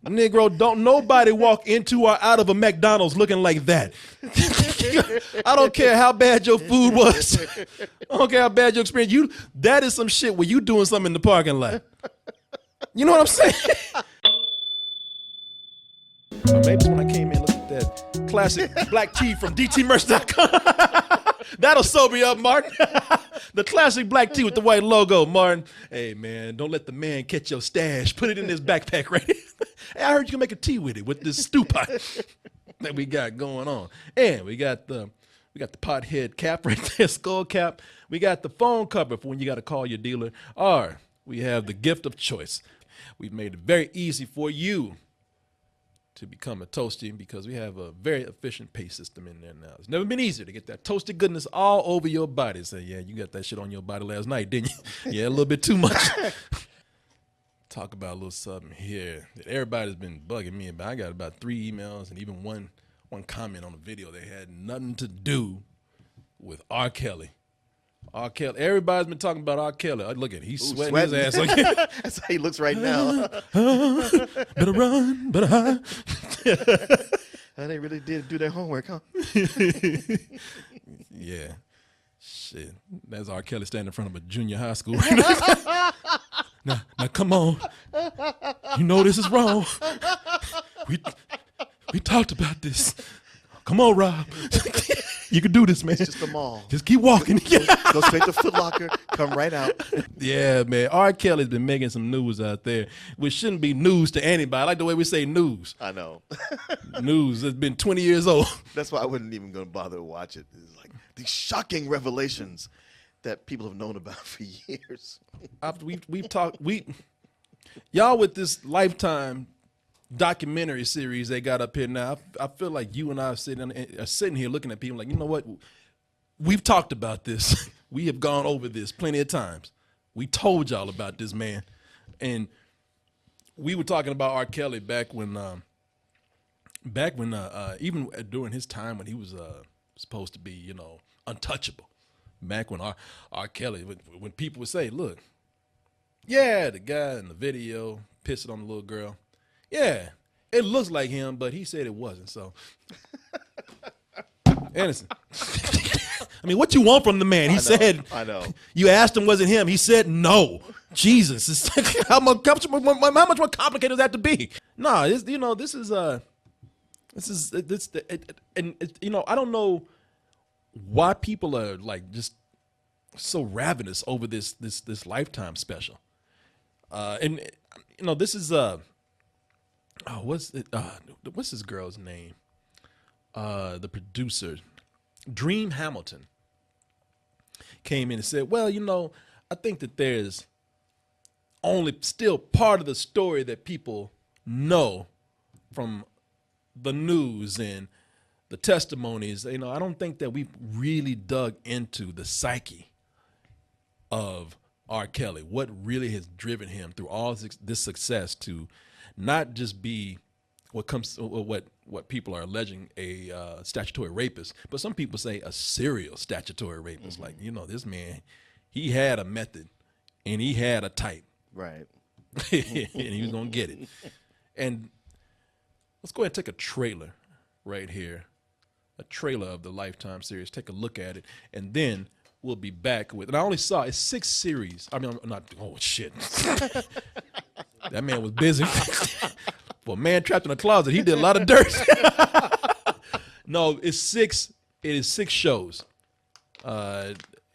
Negro, don't nobody walk into or out of a McDonald's looking like that. I don't care how bad your food was. I don't care how bad your experience. That is some shit where you doing something in the parking lot. You know what I'm saying? Or maybe it's when I came in and looked at that classic black tea from dtmerch.com. That'll sober you up, Martin. The classic black tee with the white logo, Martin. Hey, man, don't let the man catch your stash. Put it in his backpack right here. Hey, I heard you can make a tea with it, with this stew pot that we got going on. And we got the pothead cap right there, skull cap. We got the phone cover for when you got to call your dealer. Or we have the gift of choice. We've made it very easy for you to become a toasty because we have a very efficient pay system in there now. It's never been easier to get that toasted goodness all over your body. Say, yeah, you got that shit on your body last night, didn't you? Yeah, a little bit too much. Talk about a little something here that everybody's been bugging me about. I got about 3 emails and even one comment on a video that had nothing to do with R.Kelly. R.Kelly. Everybody's been talking about R.Kelly. Look at it. He's sweating his ass. That's how he looks right now. Better run, better hide. They really did do their homework, huh? Yeah. Shit. That's R.Kelly standing in front of a junior high school right now. Now, come on. You know this is wrong. We talked about this. Come on, Rob. You can do this, man. It's just the mall. Just keep walking. Go straight to Foot Locker. Come right out. Yeah, man. R. Kelly's been making some news out there, which shouldn't be news to anybody. I like the way we say news. I know. News that's been 20 years old. That's why I wasn't even going to bother to watch it. It's like these shocking revelations that people have known about for years. We've talked. Y'all with this Lifetime documentary series they got up here now, I feel like you and I are sitting here looking at people like, you know what? We've talked about this. We have gone over this plenty of times. We told y'all about this man. And we were talking about R. Kelly back when even during his time when he was supposed to be, you know, untouchable. Back when R. Kelly, when people would say, look, yeah, the guy in the video pissing on the little girl. Yeah, it looks like him, but he said it wasn't. So, Anderson, I mean, what you want from the man? He said, I know. You asked him, was it him? He said no. Jesus, how much more complicated does that to be? No, I don't know why people are like just so ravenous over this Lifetime special. This is what's this girl's name? The producer, Dream Hamilton, came in and said, well, I think that there's only still part of the story that people know from the news and the testimonies. I don't think that we've really dug into the psyche of R. Kelly, what really has driven him through all this success to not just be what people are alleging a statutory rapist, but some people say a serial statutory rapist. Mm-hmm. Like, this man, he had a method and he had a type. Right. And he was going to get it. And let's go ahead and take a trailer right here, a trailer of the Lifetime series. Take a look at it, and then we'll be back with, and I only saw it's 6 series. I mean, I'm not, oh shit. That man was busy. For a man trapped in a closet, he did a lot of dirt. No, it is 6 shows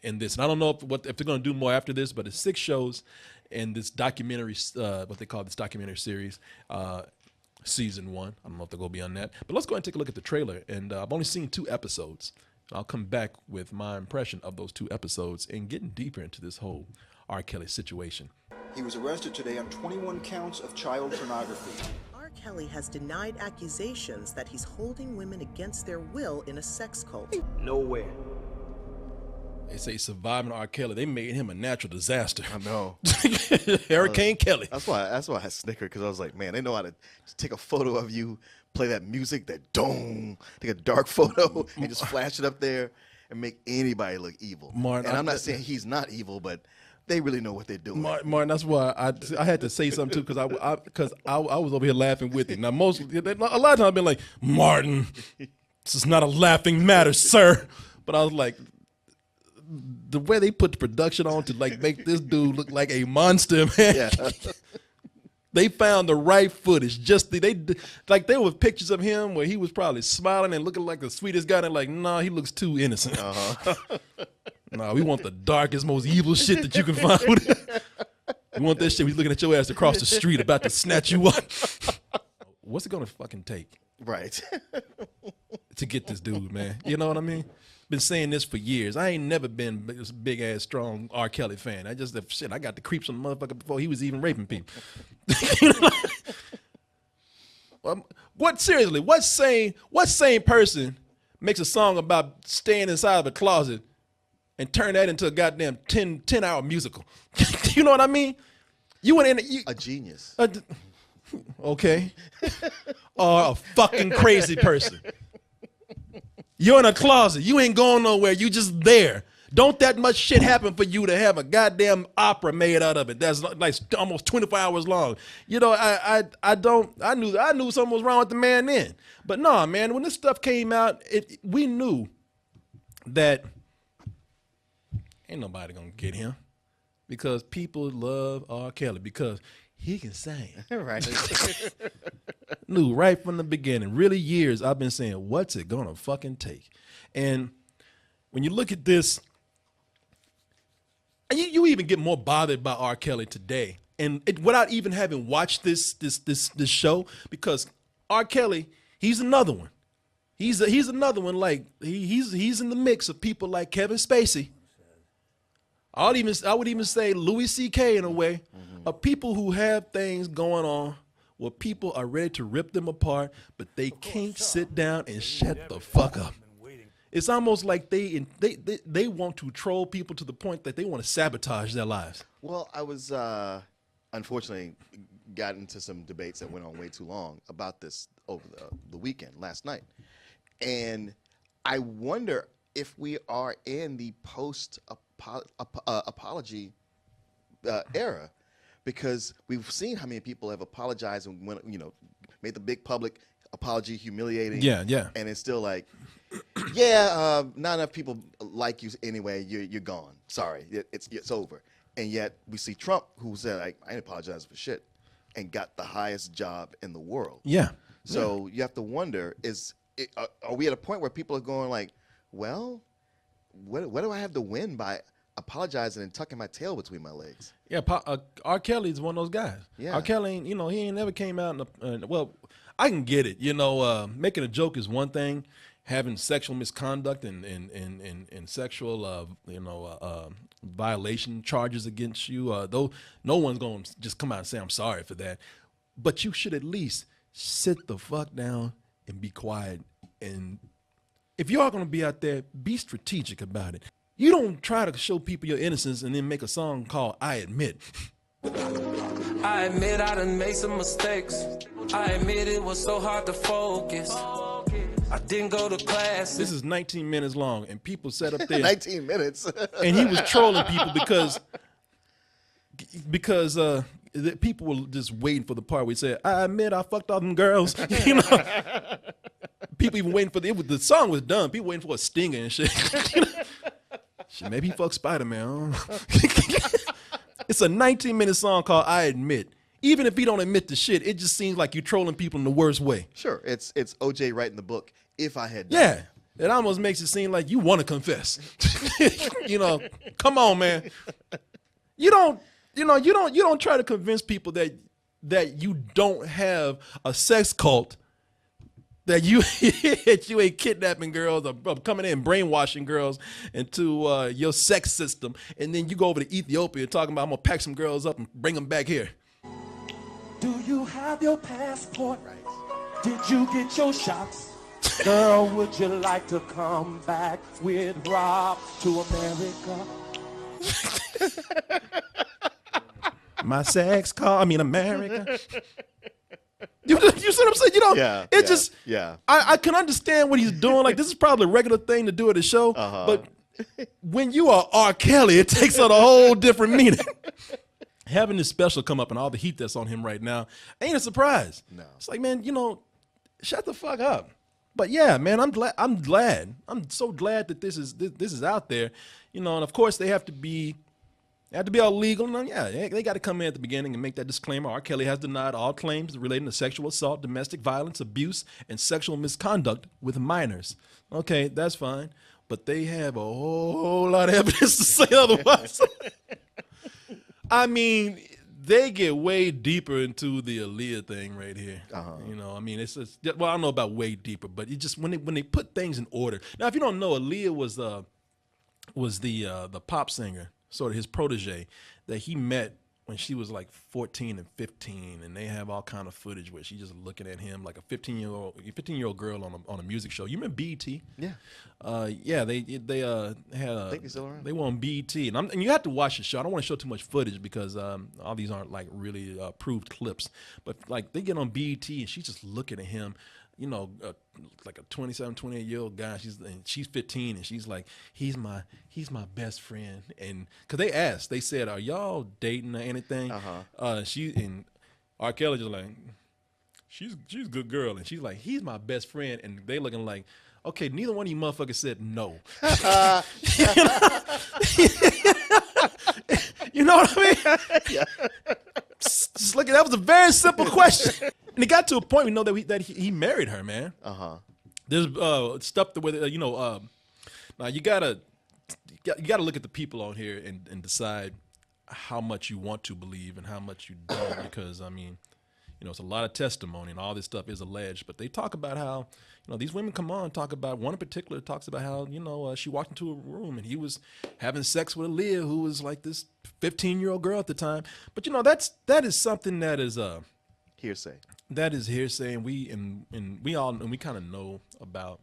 in this. And I don't know if they're going to do more after this, but it's 6 shows in this documentary, what they call this documentary series, season 1. I don't know if they'll go beyond that. But let's go ahead and take a look at the trailer. And I've only seen 2 episodes. I'll come back with my impression of those 2 episodes and getting deeper into this whole R. Kelly situation. He was arrested today on 21 counts of child pornography. R. Kelly has denied accusations that he's holding women against their will in a sex cult. Nowhere. They say surviving R. Kelly, they made him a natural disaster. I know. Hurricane Kelly. That's why I snickered, because I was like, man, they know how to just take a photo of you, play that music, that dong, take a dark photo and just flash it up there and make anybody look evil. Martin, and I'm not saying he's not evil, but they really know what they're doing. Martin, that's why I had to say something too, because I was over here laughing with it. Now a lot of times I've been like, Martin, this is not a laughing matter, sir. But I was like, the way they put the production on to like make this dude look like a monster, man. Yeah. They found the right footage. There were pictures of him where he was probably smiling and looking like the sweetest guy. And they're like, nah, he looks too innocent. Nah, we want the darkest, most evil shit that you can find. We want that shit. He's looking at your ass across the street about to snatch you up. What's it gonna fucking take? Right. To get this dude, man. You know what I mean? Been saying this for years. I ain't never been this big ass strong R.Kelly fan. I got the creeps on the motherfucker before he was even raping people. What sane person makes a song about staying inside of a closet and turn that into a goddamn 10-hour musical? You know what I mean? A genius. Okay. Or a fucking crazy person. You're in a closet. You ain't going nowhere. You just there. Don't that much shit happen for you to have a goddamn opera made out of it? That's like almost 24 hours long. You know, I knew something was wrong with the man then. But no, man, when this stuff came out, we knew that ain't nobody gonna get him because people love R. Kelly because he can sing. Right. Knew right from the beginning. Really years I've been saying, what's it gonna fucking take? And when you look at this, and you even get more bothered by R. Kelly today, and without even having watched this show, because R. Kelly, he's another one. He's another one. Like he's in the mix of people like Kevin Spacey. I would even say Louis C.K. in a way, of people who have things going on where people are ready to rip them apart, but they can't sit down and shut the fuck up. It's almost like they want to troll people to the point that they want to sabotage their lives. Well, I was unfortunately got into some debates that went on way too long about this over the weekend, last night. And I wonder if we are in the post-apology era, because we've seen how many people have apologized and made the big public apology humiliating. Yeah. And it's still like, not enough people like you anyway. You're gone. Sorry, it's over. And yet we see Trump, who said, I ain't apologizing for shit, and got the highest job in the world. Yeah. So you have to wonder: are we at a point where people are going like, well, what do I have to win by apologizing and tucking my tail between my legs? Yeah, R. Kelly is one of those guys. Yeah. R. Kelly, he ain't never came out well, I can get it. Making a joke is one thing. Having sexual misconduct and sexual, violation charges against you, though no one's going to just come out and say, I'm sorry for that. But you should at least sit the fuck down and be quiet. And if you are going to be out there, be strategic about it. You don't try to show people your innocence and then make a song called I Admit. I admit I done made some mistakes. I admit it was so hard to focus. I didn't go to class. This is 19 minutes long, and people sat up there. 19 minutes. And he was trolling people because the people were just waiting for the part where he said, I admit I fucked all them girls. People even waiting for the song was done. People waiting for a stinger and shit. Shit, maybe he fucked Spider-Man. It's a 19-minute song called I Admit. Even if he don't admit the shit, it just seems like you're trolling people in the worst way. Sure, it's OJ writing the book, If I Had Done. Yeah, it almost makes it seem like you want to confess. Come on, man. You don't try to convince people that you don't have a sex cult, that you ain't kidnapping girls or coming in and brainwashing girls into your sex system, and then you go over to Ethiopia talking about I'm gonna pack some girls up and bring them back here. Do you have your passport? Did you get your shots? Girl, would you like to come back with Rob to America? My sex call, America. You see what I'm saying? I can understand what he's doing. Like, this is probably a regular thing to do at a show, but when you are R. Kelly, it takes on a whole different meaning. Having this special come up and all the heat that's on him right now ain't a surprise. No. It's like, man, shut the fuck up. But yeah, man, I'm glad. I'm so glad that this is out there, and of course they have to be all legal. And yeah, they got to come in at the beginning and make that disclaimer. R. Kelly has denied all claims relating to sexual assault, domestic violence, abuse, and sexual misconduct with minors. Okay, that's fine. But they have a whole lot of evidence to say otherwise. I mean, they get way deeper into the Aaliyah thing right here. I mean, it's just, well, I don't know about way deeper, but it just when they put things in order. Now, if you don't know, Aaliyah was the pop singer, sort of his protege, that he met when she was like 14 and 15, and they have all kind of footage where she's just looking at him like a 15-year-old girl on a music show. You remember BET? Yeah. Yeah, they had I think they're still around. they were on BET, and you have to watch the show. I don't want to show too much footage because all these aren't like really proved clips, but like they get on BET and she's just looking at him. Like a 27, 28-year-old guy. She's 15, and she's like, he's my best friend. And because they said, are y'all dating or anything? She and R. Kelly just like, she's a good girl, and she's like, he's my best friend, and they looking like, okay, neither one of you motherfuckers said no. You know what I mean? Yeah. Just look, that was a very simple question. And it got to a point we know that he married her, man. There's stuff that where now you gotta look at the people on here and decide how much you want to believe and how much you don't, because I mean, it's a lot of testimony and all this stuff is alleged, but they talk about how these women come on and talk about, one in particular talks about how she walked into a room and he was having sex with Aaliyah, who was like this 15-year-old girl at the time. But that is something that is Hearsay. That is hearsay, and we kind of know about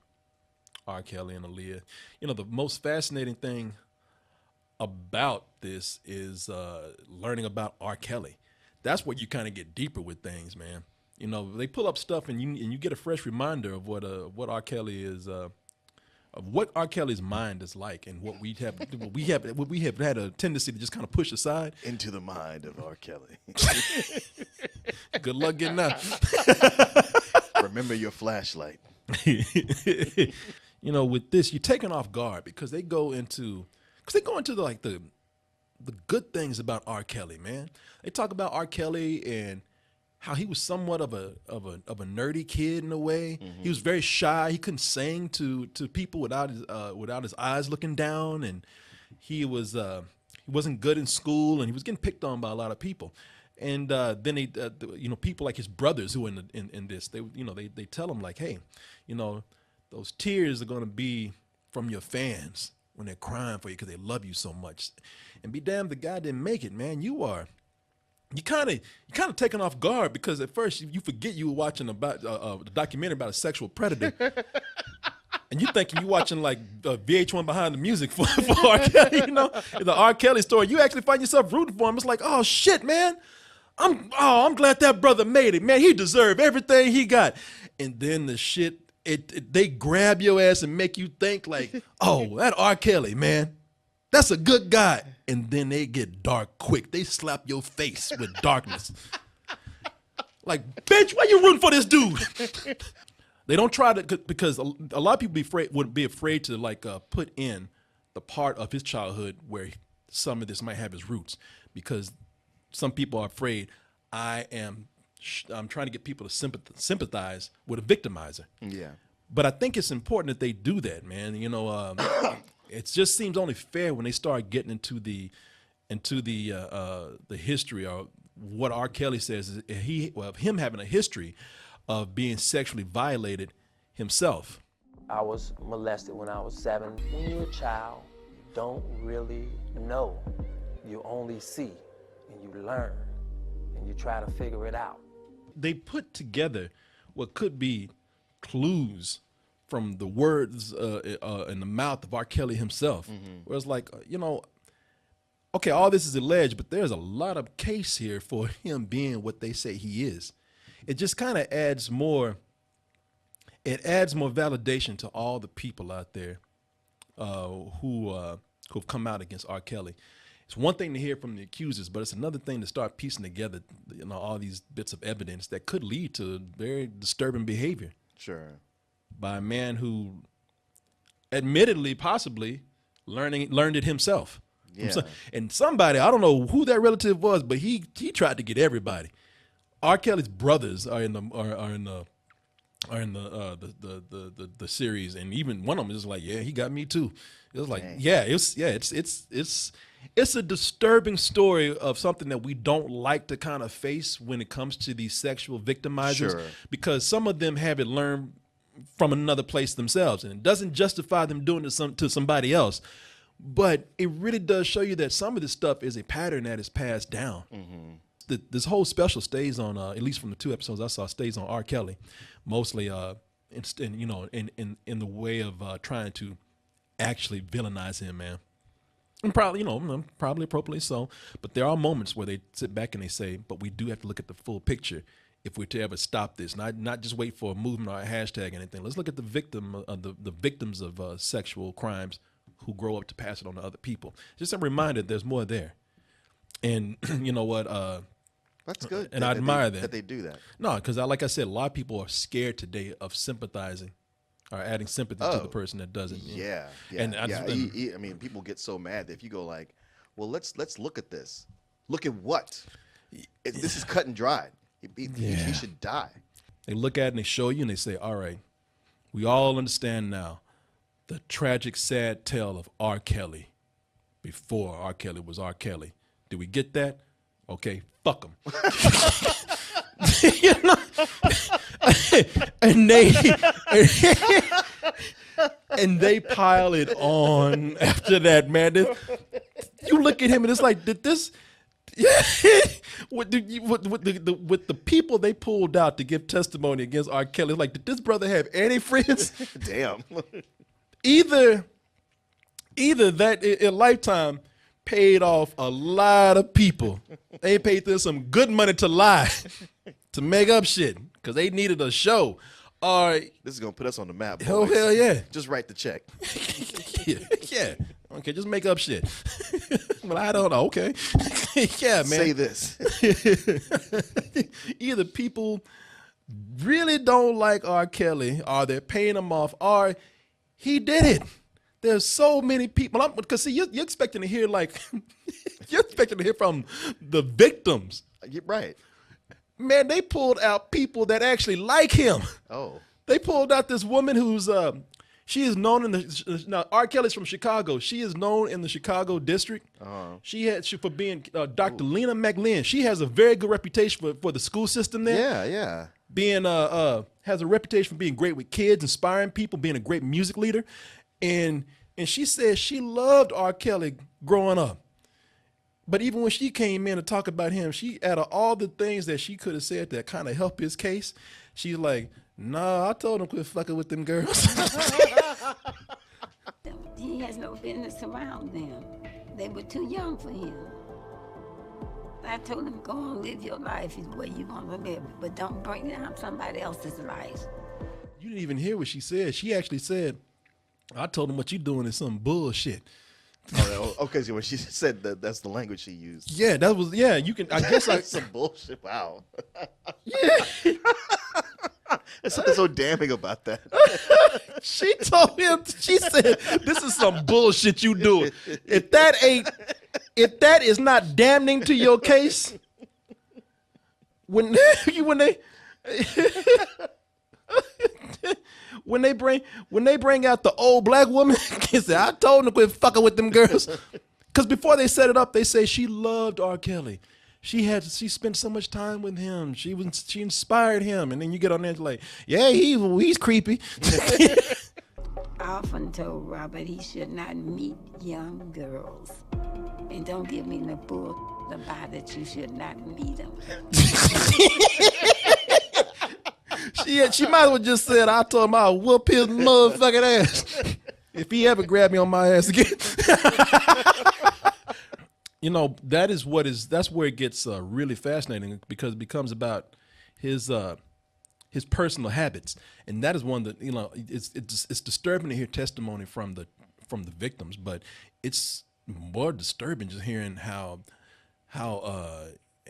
R. Kelly and Aaliyah. The most fascinating thing about this is learning about R. Kelly. That's where you kind of get deeper with things, man. They pull up stuff and you get a fresh reminder of what R. Kelly is, of what R. Kelly's mind is like, and what we have had a tendency to just kind of push aside. Into the mind of R. Kelly. Good luck getting out. Remember your flashlight. With this, you're taken off guard because they go into the good things about R. Kelly, man. They talk about R. Kelly and how he was somewhat of a nerdy kid in a way. He was very shy. He couldn't sing to people without his eyes looking down, and he wasn't good in school, and he was getting picked on by a lot of people. And then people like his brothers who are in this, they tell him like, hey, those tears are gonna be from your fans when they're crying for you because they love you so much. And be damned, the guy didn't make it, man. You kind of taken off guard because at first you forget you were watching about a documentary about a sexual predator, and you thinking you watching like VH1 Behind the Music for R. Kelly, the R. Kelly story. You actually find yourself rooting for him. It's like, oh shit, man, I'm glad that brother made it, man. He deserved everything he got. And then the shit, they grab your ass and make you think like, oh, that R. Kelly, man, that's a good guy. And then they get dark quick. They slap your face with darkness. Like, bitch, why you rooting for this dude? They don't try to, because a lot of people would be afraid to like put in the part of his childhood where some of this might have his roots, because some people are afraid I'm trying to get people to sympathize with a victimizer. Yeah. But I think it's important that they do that, man. It just seems only fair when they start getting into the history, or what R. Kelly says is him having a history of being sexually violated himself. I was molested when I was 7. When you're a child, you don't really know. You only see and you learn and you try to figure it out. They put together what could be clues from the words in the mouth of R. Kelly himself. Where it's like, okay, all this is alleged, but there's a lot of case here for him being what they say he is. It just kind of adds more validation to all the people out there who've come out against R. Kelly. It's one thing to hear from the accusers, but it's another thing to start piecing together, all these bits of evidence that could lead to very disturbing behavior. Sure. By a man who, admittedly, possibly learned it himself. Yeah. And somebody, I don't know who that relative was, but he tried to get everybody. R. Kelly's brothers are in the series, and even one of them is like, yeah, he got me too. It was like, it's a disturbing story of something that we don't like to kind of face when it comes to these sexual victimizers, Sure. because some of them have it learned from another place themselves, and it doesn't justify them doing it to somebody else. But it really does show you that some of this stuff is a pattern that is passed down. Mm-hmm. This whole special stays on, at least from the 2 episodes I saw, stays on R. Kelly, mostly in the way of trying to actually villainize him, man. And probably appropriately so. But there are moments where they sit back and they say, but we do have to look at the full picture if we're to ever stop this, not just wait for a movement or a hashtag or anything. Let's look at the victims of sexual crimes who grow up to pass it on to other people. Just a reminder, there's more there. And you know what? That's good. And I admire that they do that. No, because like I said, a lot of people are scared today of sympathizing or adding sympathy to the person that does it. Yeah. And I mean, people get so mad that if you go like, well, let's look at this. Look at what? This is cut and dried. He should die. They look at it and they show you and they say, all right, we all understand now the tragic, sad tale of R. Kelly before R. Kelly was R. Kelly. Did we get that? Okay, fuck him. You know? and they pile it on after that, man. You look at him and it's like, did this? with the people they pulled out to give testimony against R. Kelly, like, did this brother have any friends? Damn. Either that in Lifetime paid off a lot of people. They paid them some good money to lie, to make up shit, because they needed a show. This is going to put us on the map, boys. Oh, hell yeah. Just write the check. Yeah. Okay, just make up shit. Well, I don't know. Okay. Yeah, man. Say this. Either people really don't like R. Kelly, or they're paying him off, or he did it. There's so many people. Because see, you're expecting to hear you're expecting to hear from the victims. You're right. Man, they pulled out people that actually like him. Oh. They pulled out this woman who's she is known now R. Kelly's from Chicago. She is known in the Chicago district. Uh-huh. For being Dr. Lena McLean. She has a very good reputation for the school system there. Yeah. Being has a reputation for being great with kids, inspiring people, being a great music leader. And she said she loved R. Kelly growing up. But even when she came in to talk about him, she, out of all the things that she could have said that kind of helped his case, she's like, nah, I told him quit fucking with them girls. He has no business around them. They were too young for him. I told him, go on, live your life the way you want to live, but don't bring down somebody else's life. You didn't even hear what she said. She actually said, I told him what you doing is some bullshit. Okay, so when she said that's the language she used. Yeah, that was, you can, I guess that's some bullshit. Wow. Yeah. There's something so damning about that. She told him, she said, this is some bullshit you doing. If that is not damning to your case, when they bring out the old black woman, they say, I told them to quit fucking with them girls. Because before they set it up, they say she loved R. Kelly. She spent so much time with him. She inspired him. And then you get on there and like, yeah, he's creepy. I often told Robert he should not meet young girls. And don't give me the bull about it. You should not meet them. She might as well just said, I told him I'll whoop his motherfucking ass if he ever grabbed me on my ass again. You know, that's where it gets really fascinating, because it becomes about his personal habits, and that is one that, you know, it's disturbing to hear testimony from from the victims, but it's more disturbing just hearing how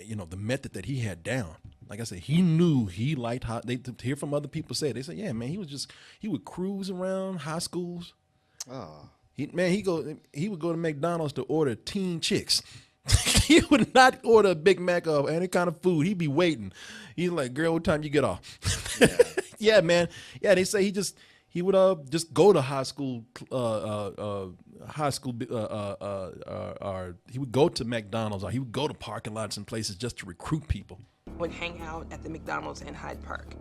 you know, the method that he had down. Like I said, he knew he liked how they to hear from other people say. They said, yeah, man, he would cruise around high schools. Oh. He would go to McDonald's to order teen chicks. He would not order a Big Mac or any kind of food. He'd be waiting. He's like, girl, what time you get off? Yeah. Yeah, man. Yeah, they say he would just go to high school, or he would go to McDonald's, or he would go to parking lots and places just to recruit people. Would hang out at the McDonald's in Hyde Park.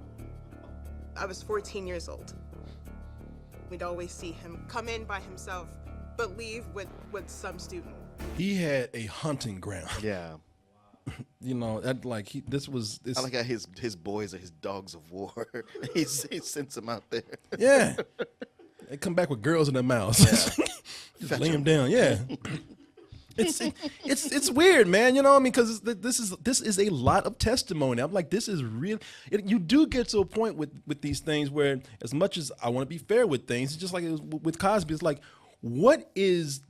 I was 14 years old. We'd always see him come in by himself, but leave with some student. He had a hunting ground. Yeah. You know, that like this. I like how his boys are his dogs of war. he sends them out there. Yeah. They come back with girls in their mouths. Yeah. Just lay them down. Yeah. It's weird, man. You know what I mean? Because this is a lot of testimony. I'm like, this is real. You do get to a point with these things where, as much as I want to be fair with things, it's just like it was with Cosby. It's like, what is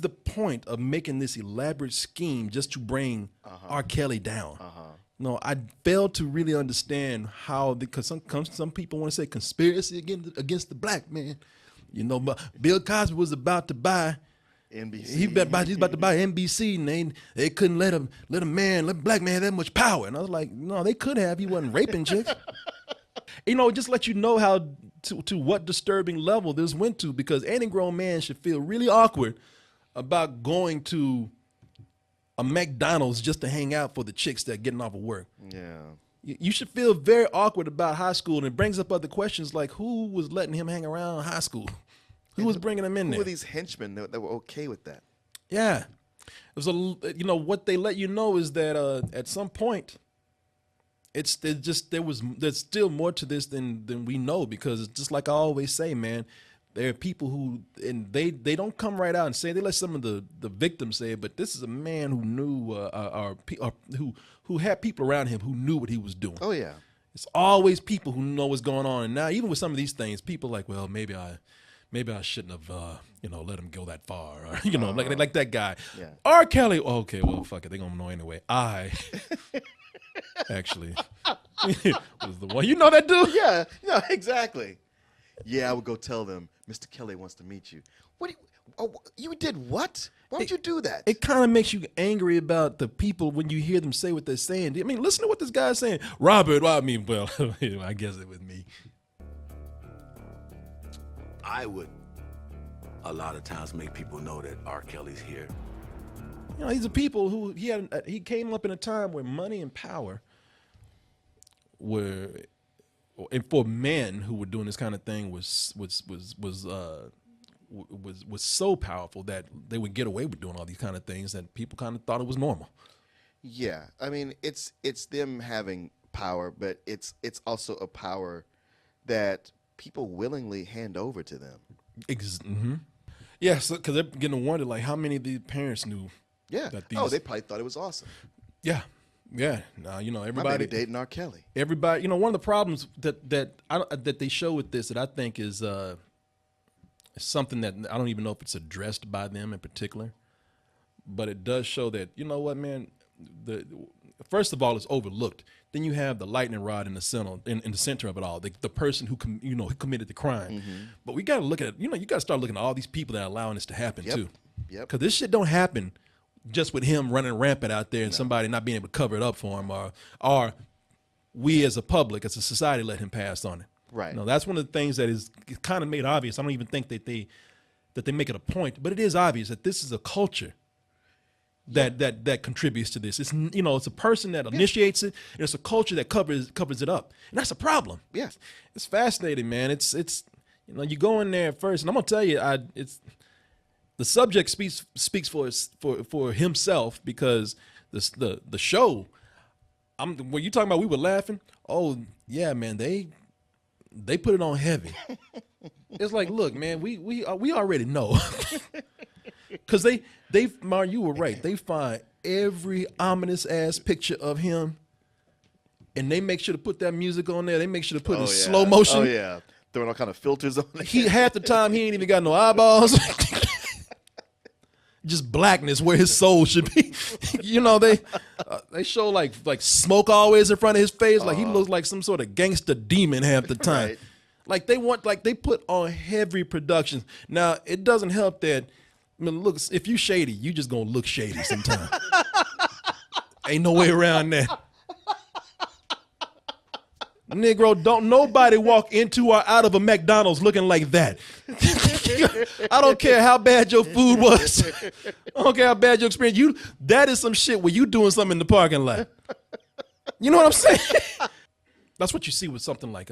the point of making this elaborate scheme just to bring R. Kelly down? No, I fail to really understand how, because some people want to say conspiracy against the black man. You know, but Bill Cosby was about to buy NBC. He's about to buy NBC, and they couldn't let a black man have that much power. And I was like, no, they could have. He wasn't raping chicks. You know, just let you know how to what disturbing level this went to, because any grown man should feel really awkward about going to a McDonald's just to hang out for the chicks that are getting off of work. Yeah. You should feel very awkward about high school, and it brings up other questions like, who was letting him hang around high school? Who was bringing him in there? Who were these henchmen that were okay with that? Yeah. It was what they let you know is that at some point there's still more to this than we know, because it's just like I always say, man, there are people who, and they don't come right out and say it. They let some of the victims say it, but this is a man who knew who had people around him who knew what he was doing. Oh yeah. It's always people who know what's going on. And now even with some of these things, people are like, well, maybe I shouldn't have, let him go that far, or like that guy, yeah. R.Kelly. Oh, okay, well, fuck it, they gonna know anyway. I actually was the one. You know that dude? Yeah, no, exactly. Yeah, I would go tell them, Mr. Kelly wants to meet you. What? You did what? Why would you do that? It kind of makes you angry about the people when you hear them say what they're saying. I mean, listen to what this guy's saying. Robert, well, I mean, well, I guess it was me. I would a lot of times make people know that R. Kelly's here. You know, these are people who he came up in a time where money and power were, and for men who were doing this kind of thing was so powerful that they would get away with doing all these kind of things, that people kind of thought it was normal. Yeah, I mean, it's them having power, but it's also a power that people willingly hand over to them. Mm-hmm. Yeah, so because they're getting to wonder, like, how many of these parents knew? Yeah. That they probably thought it was awesome. Yeah. Yeah. Now, everybody. My baby dating R. Kelly. Everybody, one of the problems that they show with this that I think is something that I don't even know if it's addressed by them in particular, but it does show that, you know what, man, first of all, it's overlooked. Then you have the lightning rod in the center of it all, the person who committed the crime. Mm-hmm. But we got to look at, you got to start looking at all these people that are allowing this to happen too. Yep. Because this shit don't happen just with him running rampant out there and somebody not being able to cover it up for him, or we as a public, as a society, let him pass on it. Right. That's one of the things that is kind of made obvious. I don't even think that they make it a point, but it is obvious that this is a culture that contributes to this. It's it's a person that initiates it, and it's a culture that covers it up, and that's a problem. Yeah, it's fascinating, man. It's you go in there first, and I'm gonna tell you, the subject speaks for himself, because the show. When you talking about we were laughing, oh yeah, man, they put it on heavy. It's like, look, man, we already know. Because Mar, you were right. They find every ominous ass picture of him, and they make sure to put that music on there. They make sure to put it in slow motion. Oh yeah, throwing all kind of filters on it. He half the time he ain't even got no eyeballs. Just blackness where his soul should be. You know, they show like smoke always in front of his face. Like he looks like some sort of gangster demon half the time. Like they put on heavy productions. Now it doesn't help that, I mean, look, if you shady, you just gonna look shady sometime. Ain't no way around that. Negro, don't nobody walk into or out of a McDonald's looking like that. I don't care how bad your food was. I don't care how bad your experience. That is some shit where you doing something in the parking lot. You know what I'm saying? That's what you see with something like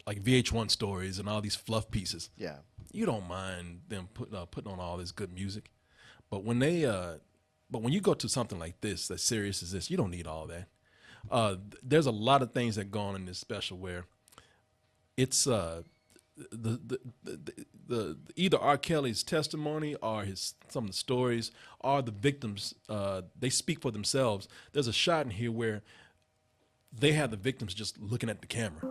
VH1 stories and all these fluff pieces. Yeah. You don't mind them putting on all this good music, but when you go to something like this, that's serious as this, you don't need all that. There's a lot of things that go on in this special where it's either R. Kelly's testimony or some of the stories or the victims. They speak for themselves. There's a shot in here where they have the victims just looking at the camera.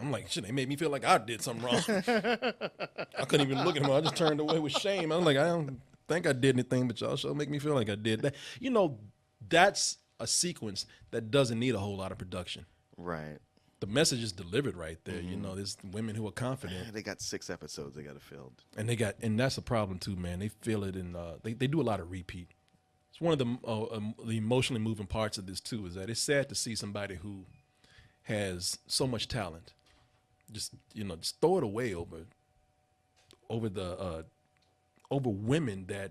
I'm like, shit, they made me feel like I did something wrong. I couldn't even look at him. I just turned away with shame. I was like, I don't think I did anything, but y'all sure make me feel like I did that. You know, that's a sequence that doesn't need a whole lot of production. Right. The message is delivered right there. Mm-hmm. You know, there's women who are confident. They got 6 episodes they got to fill. And that's a problem too, man. They feel it in, they do a lot of repeat. It's one of the emotionally moving parts of this too, is that it's sad to see somebody who has so much talent just throw it away over women that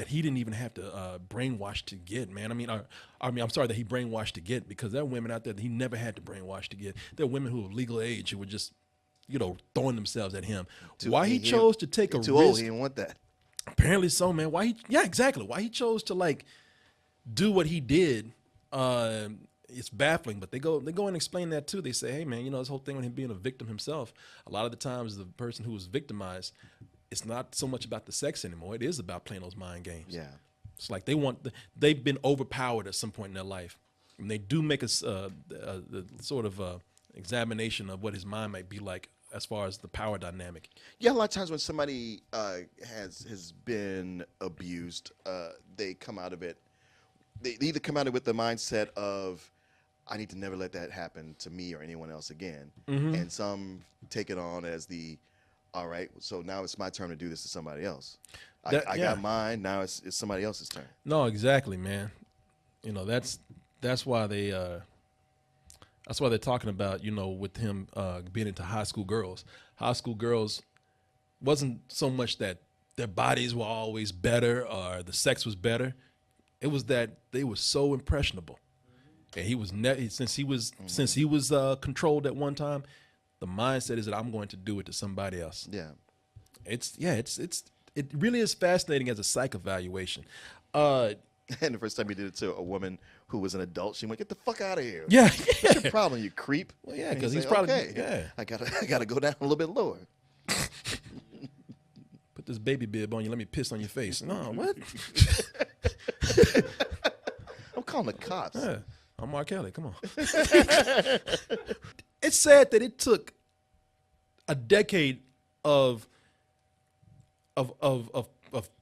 he didn't even have to brainwash to get, man. I'm sorry that he brainwashed to get, because there are women out there that he never had to brainwash to get. There are women who are legal age who were just, throwing themselves at him. Why he chose to take a risk? Too old, he didn't want that. Apparently so, man. Why he chose to do what he did. It's baffling, but they go and explain that too. They say, hey man, this whole thing with him being a victim himself, a lot of the times the person who was victimized, it's not so much about the sex anymore. It is about playing those mind games. Yeah. It's like they've been overpowered at some point in their life. And they do make a sort of examination of what his mind might be like as far as the power dynamic. Yeah, a lot of times when somebody has been abused, they come out of it. They either come out of it with the mindset of, I need to never let that happen to me or anyone else again. Mm-hmm. And some take it on as all right, so now it's my turn to do this to somebody else. I got mine, now it's somebody else's turn. No, exactly, man. That's why they're talking about, with him being into high school girls. High school girls wasn't so much that their bodies were always better or the sex was better. It was that they were so impressionable. And he was since he was controlled at one time, the mindset is that I'm going to do it to somebody else. Yeah. It really is fascinating as a psych evaluation. And the first time he did it to a woman who was an adult, she went, "Get the fuck out of here." Yeah. What's your problem, you creep? Well, yeah, because he's probably I gotta go down a little bit lower. Put this baby bib on you. Let me piss on your face. No, what? I'm calling the cops. Yeah, I'm R.Kelly. Come on. It's sad that it took a decade of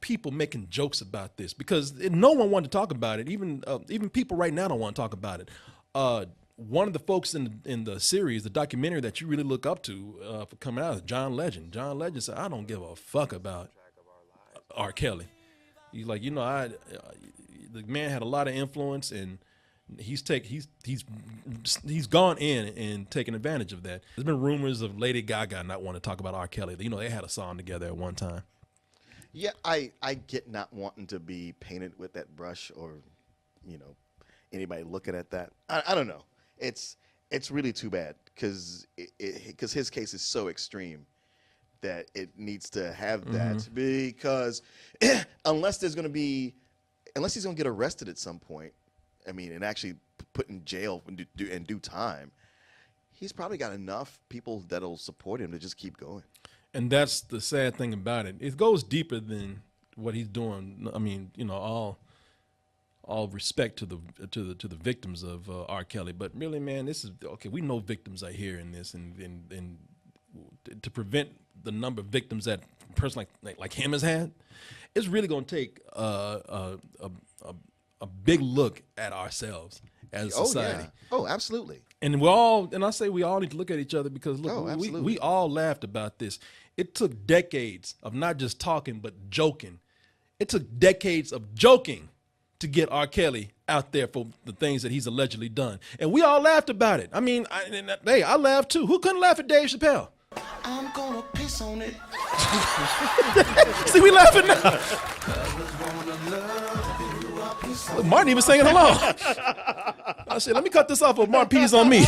people making jokes about this, because no one wanted to talk about it. Even people right now don't want to talk about it. One of the folks in the series, the documentary that you really look up to for coming out, is John Legend. John Legend said, "I don't give a fuck about R. Kelly." He's like, the man had a lot of influence, and he's gone in and taken advantage of that. There's been rumors of Lady Gaga not wanting to talk about R. Kelly. They had a song together at one time. Yeah, I get not wanting to be painted with that brush, or anybody looking at that. I don't know. It's really too bad, because his case is so extreme that it needs to have that, because unless he's going to get arrested at some point, and actually put in jail and do time, he's probably got enough people that'll support him to just keep going. And that's the sad thing about it. It goes deeper than what he's doing. I mean, you know, all respect to the victims of R. Kelly, but really, man, this is okay. We know victims are here in this, and to prevent the number of victims that a person like him has had, it's really going to take a big look at ourselves as a society. Oh, absolutely. And I say we all need to look at each other, because look, we all laughed about this. It took decades of not just talking but joking. It took decades of joking to get R. Kelly out there for the things that he's allegedly done, and we all laughed about it. I mean, I laughed too. Who couldn't laugh at Dave Chappelle? I'm gonna piss on it. See, we laughing now. Look, Martin even singing along. I said, let me cut this off with Martin pees on me.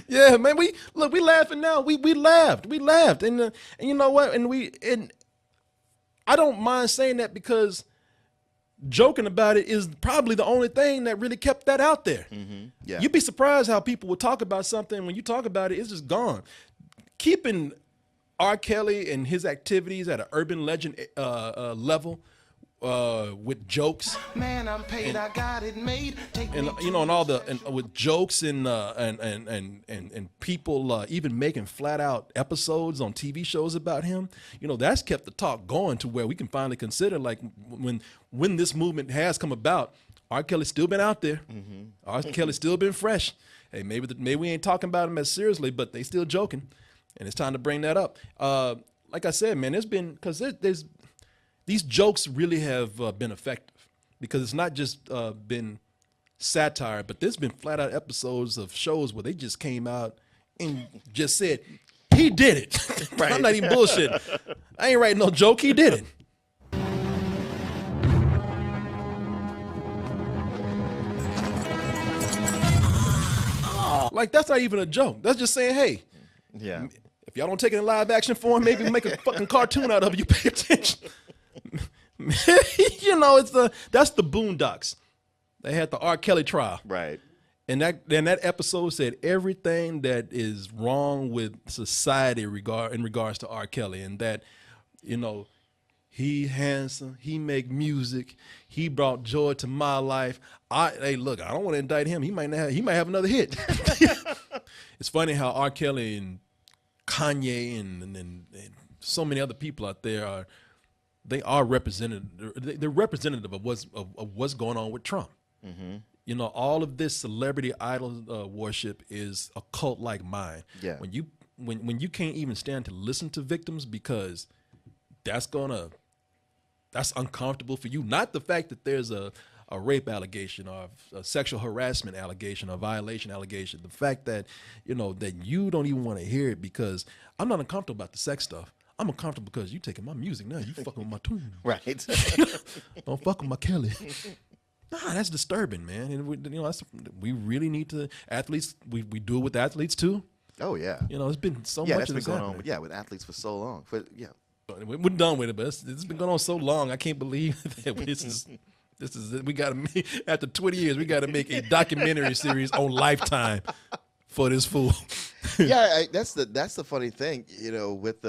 Yeah, man, we laughing now. We laughed, and you know what? And I don't mind saying that, because joking about it is probably the only thing that really kept that out there. Yeah, you'd be surprised how people would talk about something. When you talk about it, it's just gone. Keeping R. Kelly and his activities at an urban legend level, with jokes. Man, I'm paid. I got it made. And you know, and all with jokes and people even making flat out episodes on TV shows about him. You know, that's kept the talk going to where we can finally consider, like, when this movement has come about, R. Kelly's still been out there. R. Kelly's still been fresh. Hey, maybe we ain't talking about him as seriously, but they still joking, and it's time to bring that up. Like I said, man, because these jokes really have been effective, because it's not just been satire, but there's been flat out episodes of shows where they just came out and just said, he did it. Right. I'm not even bullshitting. I ain't writing no joke. He did it. Like, that's not even a joke. That's just saying, hey, yeah, if y'all don't take it in live action form, maybe make a fucking cartoon out of it. You pay attention. You know, that's the Boondocks. They had the R. Kelly trial, right? And that episode said everything that is wrong with society in regards to R. Kelly, and that, you know, he handsome, he make music, he brought joy to my life. Hey, look, I don't want to indict him. He might have another hit. It's funny how R. Kelly and Kanye and so many other people out there they're representative of what's going on with Trump. You know, all of this celebrity idol worship is a cult like mine. Yeah. When you can't even stand to listen to victims, because that's uncomfortable for you. Not the fact that there's a rape allegation or a sexual harassment allegation or violation allegation. The fact that, you know, that you don't even want to hear it, because I'm not uncomfortable about the sex stuff. I'm uncomfortable because you taking my music now. You fucking with my tune. Right. Don't fuck with my Kelly. Nah, that's disturbing, man. And we really need to, athletes, we do it with athletes too. Oh yeah. You know, it's been so much of that's this been going happening. on. With athletes for so long. We're done with it, but it's been going on so long. I can't believe that this is we got to, after 20 years, we got to make a documentary series on Lifetime for this fool. Yeah, that's the funny thing, you know, with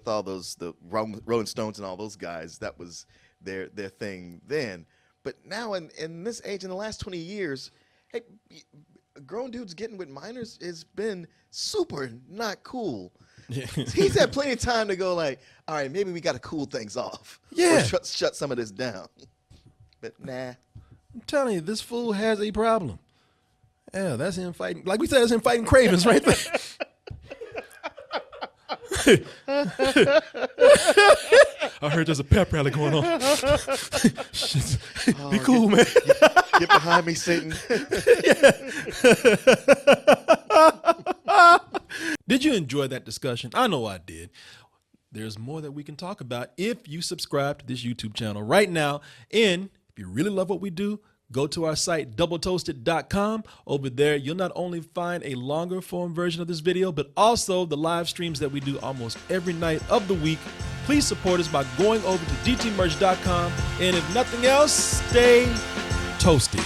all those, the Rolling Stones and all those guys, that was their thing then. But now in this age, in the last 20 years, hey, grown dudes getting with minors has been super not cool. Yeah. He's had plenty of time to go like, all right, maybe we got to cool things off. Yeah. Or shut some of this down. But nah. I'm telling you, this fool has a problem. Yeah, that's him fighting. Like we said, that's him fighting cravings right there. I heard there's a pep rally going on. Shit. Be cool, man. Get behind me, Satan. Did you enjoy that discussion? I know I did. There's more that we can talk about if you subscribe to this YouTube channel right now. And if you really love what we do, go to our site, doubletoasted.com. Over there, you'll not only find a longer form version of this video, but also the live streams that we do almost every night of the week. Please support us by going over to dtmerch.com. And if nothing else, stay toasty.